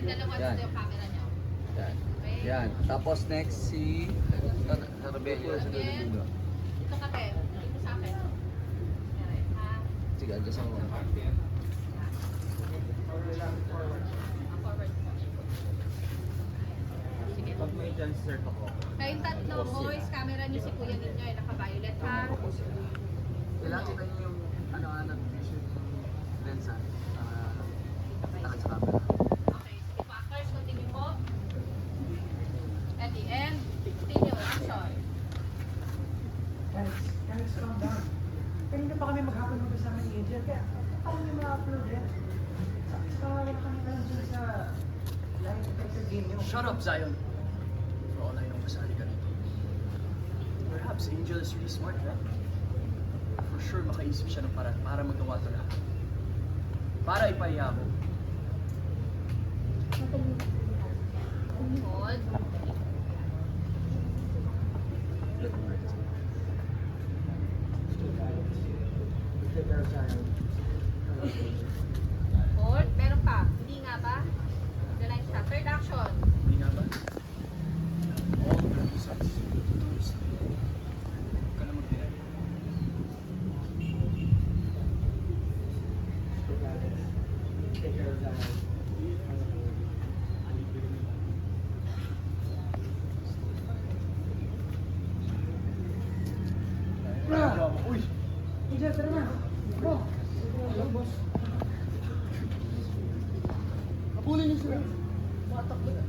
dalawa Yan. dito yung camera niyo. Yan. Okay. Yan. Tapos next si Rebello. Again. Dito ka, Te. Dito sa akin. Yan, ha? Sige, adjust ako. Forward po. Sige. Pag may insert ako. Kayong tatlo, boys, camera niyo si kuya ninyo ay naka-violet, ha? Kailangan kita niyo yung ano-ano vision lens ha. Takad sa camera. Okay, sige po. Actors, continue po. At the end, continue. Action. Guys, calm down. Kanina pa kami maghapon magkasama ni Angel, kaya paano niyo ma-upload yan? Sa wala kami na lang dyan sa live detector game niyo. Shut up, Zion. For all I know, masali ka rito. Perhaps Angel is really smart, right? For sure, makaisip siya ng paraan para magawa ito lahat. Para ipahiya mo. Hold. Hold. Meron pa. Hindi nga ba? The line stop. Third action. Hindi nga ba? All reasons. Huwag ka na magbigay. Uy! Angel, tara na. Bro. Kapulin niyo sila. Matakbo na.